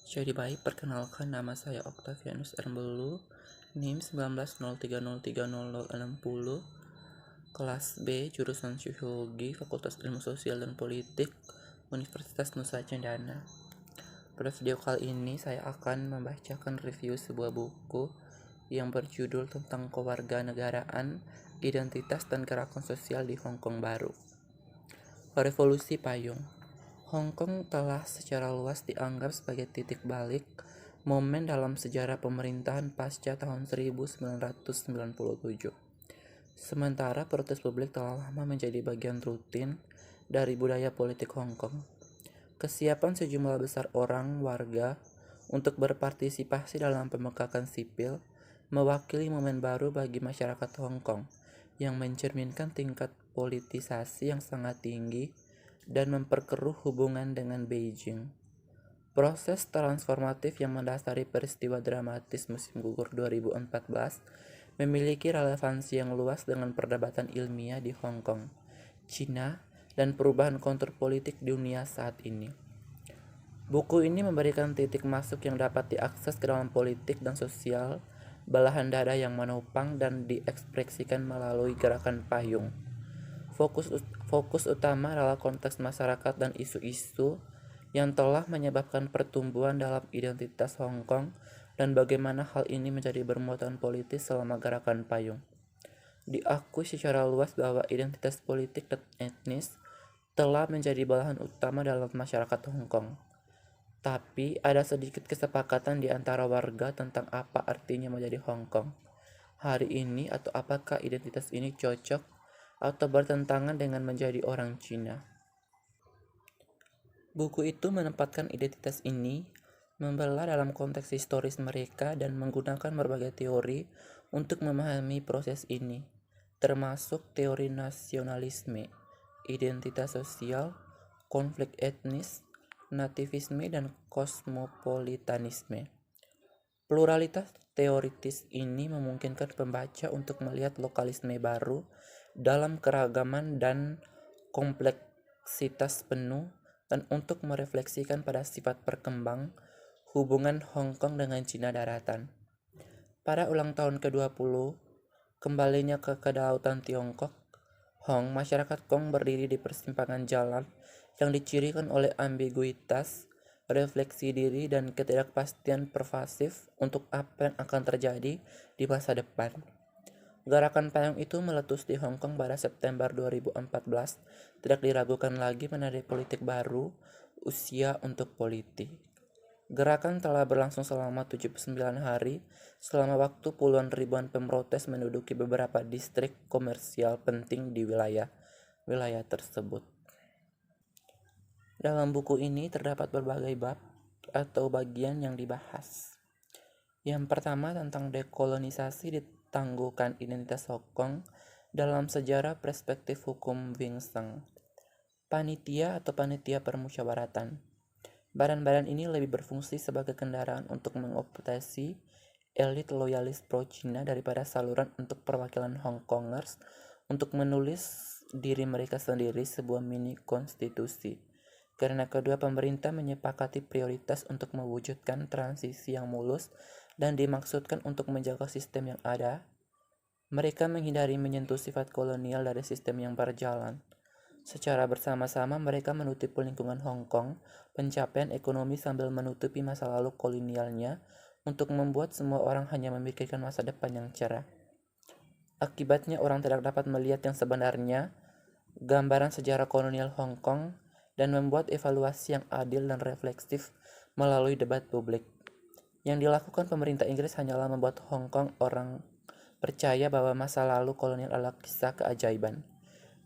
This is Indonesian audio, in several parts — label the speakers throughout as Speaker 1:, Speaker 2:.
Speaker 1: Jadi baik, perkenalkan nama saya Octavianus Ermbelu, NIM 1903030060, kelas B, jurusan Psikologi, Fakultas Ilmu Sosial dan Politik, Universitas Nusa Cendana. Pada video kali ini saya akan membacakan review sebuah buku yang berjudul tentang kewarganegaraan, identitas dan gerakan sosial di Hong Kong baru. Revolusi Payung. Hong Kong telah secara luas dianggap sebagai titik balik momen dalam sejarah pemerintahan pasca tahun 1997. Sementara protes publik telah lama menjadi bagian rutin dari budaya politik Hong Kong. Kesiapan sejumlah besar orang warga untuk berpartisipasi dalam pemekakan sipil mewakili momen baru bagi masyarakat Hong Kong yang mencerminkan tingkat politisasi yang sangat tinggi dan memperkeruh hubungan dengan Beijing. Proses transformatif yang mendasari peristiwa dramatis musim gugur 2014 memiliki relevansi yang luas dengan perdebatan ilmiah di Hong Kong, Cina, dan perubahan kontur politik dunia saat ini. Buku ini memberikan titik masuk yang dapat diakses ke dalam politik dan sosial belahan dada yang menopang dan diekspresikan melalui gerakan payung. Fokus utama adalah konteks masyarakat dan isu-isu yang telah menyebabkan pertumbuhan dalam identitas Hong Kong dan bagaimana hal ini menjadi bermuatan politis selama gerakan payung. Diakui secara luas bahwa identitas politik dan etnis telah menjadi bahan utama dalam masyarakat Hong Kong. Tapi ada sedikit kesepakatan di antara warga tentang apa artinya menjadi Hong Kong hari ini atau apakah identitas ini cocok atau bertentangan dengan menjadi orang Cina. Buku itu menempatkan identitas ini membelah dalam konteks historis mereka dan menggunakan berbagai teori untuk memahami proses ini, termasuk teori nasionalisme, identitas sosial, konflik etnis, nativisme, dan kosmopolitanisme. Pluralitas teoritis ini memungkinkan pembaca untuk melihat lokalisme baru dalam keragaman dan kompleksitas penuh dan untuk merefleksikan pada sifat berkembang hubungan Hong Kong dengan Cina daratan. Pada ulang tahun ke-20, kembalinya ke kedaulatan Tiongkok, masyarakat Kong berdiri di persimpangan jalan yang dicirikan oleh ambiguitas, refleksi diri, dan ketidakpastian pervasif untuk apa yang akan terjadi di masa depan. Gerakan payung itu meletus di Hong Kong pada September 2014, tidak diragukan lagi menandai politik baru, usia untuk politik. Gerakan telah berlangsung selama 79 hari, selama waktu puluhan ribuan pemrotes menduduki beberapa distrik komersial penting di wilayah tersebut. Dalam buku ini terdapat berbagai bab atau bagian yang dibahas. Yang pertama tentang dekolonisasi ditangguhkan identitas Hong Kong dalam sejarah perspektif hukum Wing Seng. Panitia atau panitia permusyawaratan. Badan-badan ini lebih berfungsi sebagai kendaraan untuk mengoptasi elit loyalis pro-Cina daripada saluran untuk perwakilan Hong Kongers untuk menulis diri mereka sendiri sebuah mini konstitusi. Karena kedua pemerintah menyepakati prioritas untuk mewujudkan transisi yang mulus dan dimaksudkan untuk menjaga sistem yang ada, mereka menghindari menyentuh sifat kolonial dari sistem yang berjalan. Secara bersama-sama mereka menutupi lingkungan Hong Kong, pencapaian ekonomi sambil menutupi masa lalu kolonialnya untuk membuat semua orang hanya memikirkan masa depan yang cerah. Akibatnya orang tidak dapat melihat yang sebenarnya, gambaran sejarah kolonial Hong Kong, dan membuat evaluasi yang adil dan refleksif melalui debat publik. Yang dilakukan pemerintah Inggris hanyalah membuat Hong Kong orang percaya bahwa masa lalu kolonial adalah kisah keajaiban.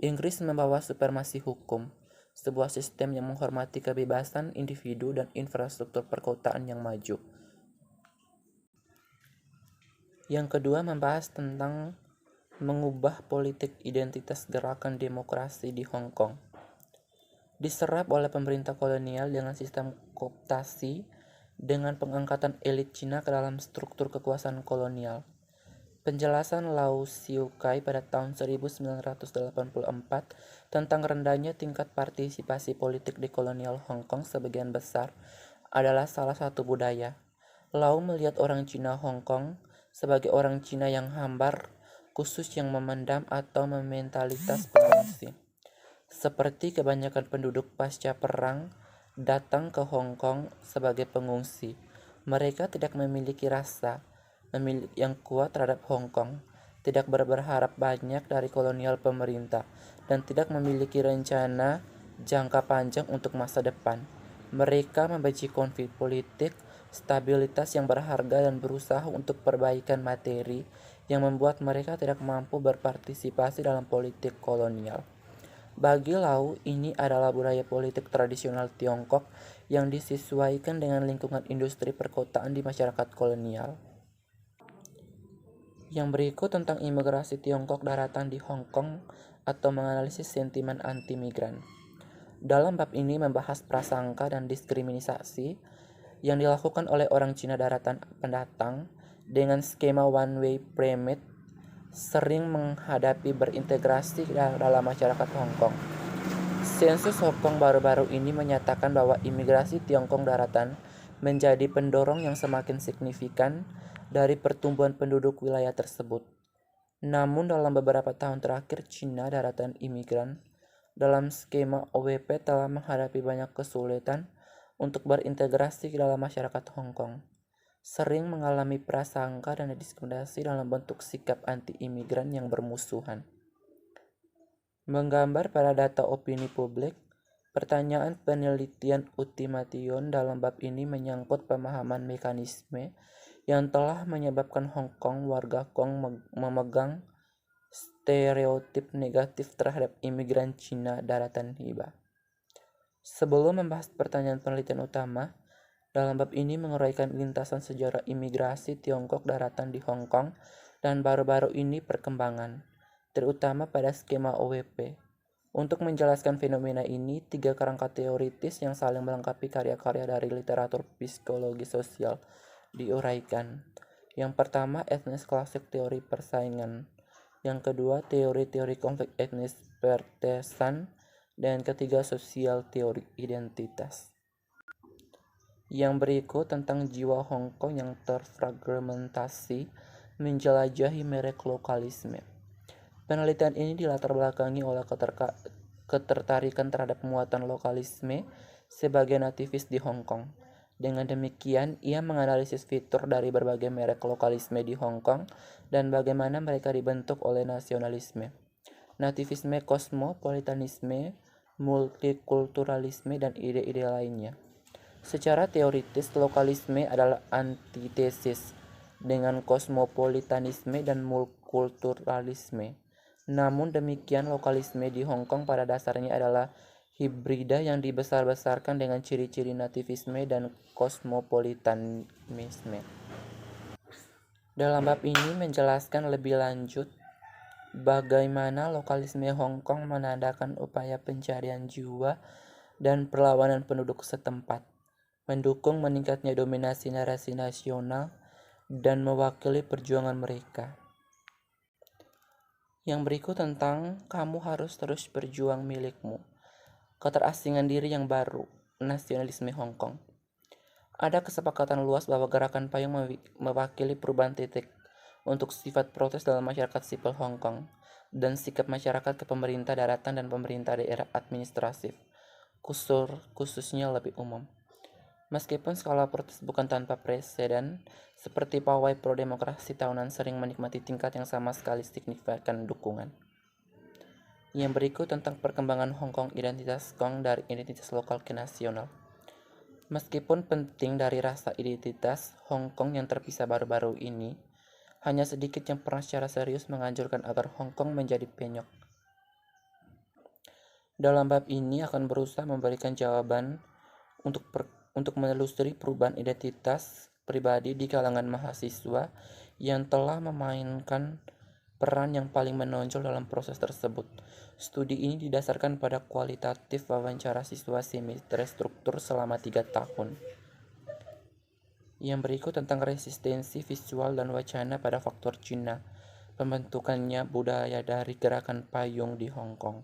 Speaker 1: Inggris membawa supremasi hukum, sebuah sistem yang menghormati kebebasan individu dan infrastruktur perkotaan yang maju. Yang kedua membahas tentang mengubah politik identitas gerakan demokrasi di Hong Kong. Diserap oleh pemerintah kolonial dengan sistem kooptasi dengan pengangkatan elit Cina ke dalam struktur kekuasaan kolonial. Penjelasan Lau Siu Kai pada tahun 1984 tentang rendahnya tingkat partisipasi politik di kolonial Hong Kong sebagian besar adalah salah satu budaya. Lau melihat orang Cina Hong Kong sebagai orang Cina yang hambar, khusus yang memendam atau mementalitas pengungsi. Seperti kebanyakan penduduk pasca perang datang ke Hong Kong sebagai pengungsi, mereka tidak memiliki rasa yang kuat terhadap Hong Kong, tidak berharap banyak dari kolonial pemerintah, dan tidak memiliki rencana jangka panjang untuk masa depan. Mereka membenci konflik politik, stabilitas yang berharga, dan berusaha untuk perbaikan materi yang membuat mereka tidak mampu berpartisipasi dalam politik kolonial. Bagi Lau, ini adalah budaya politik tradisional Tiongkok yang disesuaikan dengan lingkungan industri perkotaan di masyarakat kolonial. Yang berikut tentang imigrasi Tiongkok daratan di Hong Kong atau menganalisis sentimen anti-migran. Dalam bab ini membahas prasangka dan diskriminasi yang dilakukan oleh orang Cina daratan pendatang dengan skema one-way pyramid sering menghadapi berintegrasi dalam masyarakat Hong Kong. Sensus Hong Kong baru-baru ini menyatakan bahwa imigrasi Tiongkok daratan menjadi pendorong yang semakin signifikan dari pertumbuhan penduduk wilayah tersebut. Namun dalam beberapa tahun terakhir, Cina daratan imigran dalam skema OWP telah menghadapi banyak kesulitan untuk berintegrasi ke dalam masyarakat Hong Kong, sering mengalami prasangka dan diskriminasi dalam bentuk sikap anti-imigran yang bermusuhan. Menggambar pada data opini publik, pertanyaan penelitian ultimation dalam bab ini menyangkut pemahaman mekanisme yang telah menyebabkan Hong Kong warga Kong memegang stereotip negatif terhadap imigran Cina daratan Hiba. Sebelum membahas pertanyaan penelitian utama, dalam bab ini menguraikan lintasan sejarah imigrasi Tiongkok daratan di Hong Kong dan baru-baru ini perkembangan, terutama pada skema OWP. Untuk menjelaskan fenomena ini, 3 kerangka teoritis yang saling melengkapi karya-karya dari literatur psikologi sosial diuraikan. Yang pertama, etnis klasik teori persaingan. Yang kedua, teori-teori konflik etnis pertesan. Dan ketiga, sosial teori identitas. Yang berikut tentang jiwa Hong Kong yang terfragmentasi menjelajahi merek lokalisme. Penelitian ini dilatar belakangi oleh ketertarikan terhadap muatan lokalisme sebagai nativis di Hong Kong. Dengan demikian, ia menganalisis fitur dari berbagai merek lokalisme di Hong Kong dan bagaimana mereka dibentuk oleh nasionalisme, nativisme, kosmopolitanisme, multikulturalisme, dan ide-ide lainnya. Secara teoritis, lokalisme adalah antitesis dengan kosmopolitanisme dan multikulturalisme. Namun demikian, lokalisme di Hong Kong pada dasarnya adalah hibrida yang dibesar-besarkan dengan ciri-ciri nativisme dan kosmopolitanisme. Dalam bab ini menjelaskan lebih lanjut bagaimana lokalisme Hong Kong menandakan upaya pencarian jiwa dan perlawanan penduduk setempat, mendukung meningkatnya dominasi narasi nasional, dan mewakili perjuangan mereka. Yang berikut tentang kamu harus terus berjuang milikmu. Keterasingan diri yang baru, nasionalisme Hong Kong. Ada kesepakatan luas bahwa gerakan payung mewakili perubahan titik untuk sifat protes dalam masyarakat sipil Hong Kong dan sikap masyarakat ke pemerintah daratan dan pemerintah daerah administratif, khususnya lebih umum. Meskipun skala protes bukan tanpa preseden, seperti pawai pro-demokrasi tahunan sering menikmati tingkat yang sama sekali signifikan dukungan. Yang berikut tentang perkembangan Hong Kong identitas Kong dari identitas lokal ke nasional. Meskipun penting dari rasa identitas Hong Kong yang terpisah baru-baru ini, hanya sedikit yang pernah secara serius menganjurkan agar Hong Kong menjadi penyok. Dalam bab ini akan berusaha memberikan jawaban untuk menelusuri perubahan identitas pribadi di kalangan mahasiswa yang telah memainkan peran yang paling menonjol dalam proses tersebut. Studi ini didasarkan pada kualitatif wawancara siswa semi terstruktur selama 3 tahun. Yang berikut tentang resistensi visual dan wacana pada faktor Cina, pembentukannya budaya dari gerakan payung di Hong Kong.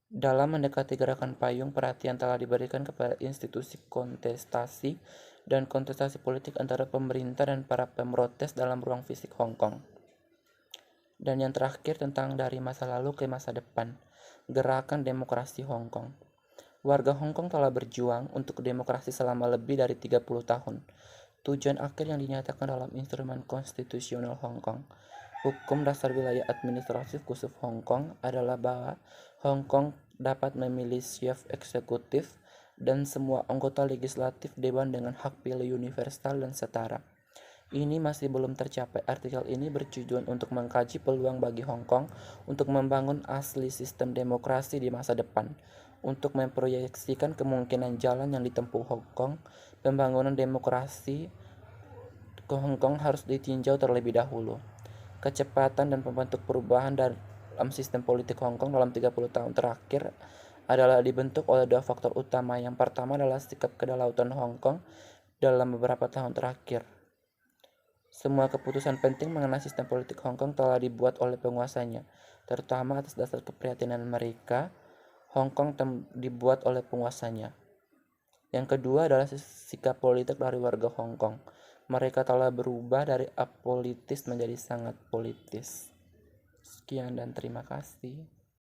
Speaker 1: Dalam mendekati gerakan payung, perhatian telah diberikan kepada institusi kontestasi dan kontestasi politik antara pemerintah dan para pemrotes dalam ruang fisik Hong Kong. Dan yang terakhir tentang dari masa lalu ke masa depan, gerakan demokrasi Hong Kong. Warga Hong Kong telah berjuang untuk demokrasi selama lebih dari 30 tahun. Tujuan akhir yang dinyatakan dalam Instrumen Konstitusional Hong Kong, Hukum Dasar Wilayah Administratif Khusus Hong Kong, adalah bahwa Hong Kong dapat memilih chief eksekutif dan semua anggota legislatif dewan dengan hak pilih universal dan setara. Ini masih belum tercapai. Artikel ini bertujuan untuk mengkaji peluang bagi Hong Kong untuk membangun asli sistem demokrasi di masa depan. Untuk memproyeksikan kemungkinan jalan yang ditempuh Hong Kong, pembangunan demokrasi ke Hong Kong harus ditinjau terlebih dahulu. Kecepatan dan pembentuk perubahan dalam sistem politik Hong Kong dalam 30 tahun terakhir adalah dibentuk oleh dua faktor utama. Yang pertama adalah sikap kedaulatan Hong Kong dalam beberapa tahun terakhir. Semua keputusan penting mengenai sistem politik Hong Kong telah dibuat oleh penguasanya, terutama atas dasar keprihatinan mereka. Hong Kong dibuat oleh penguasanya. Yang kedua adalah sikap politik dari warga Hong Kong. Mereka telah berubah dari apolitis menjadi sangat politis. Sekian dan terima kasih.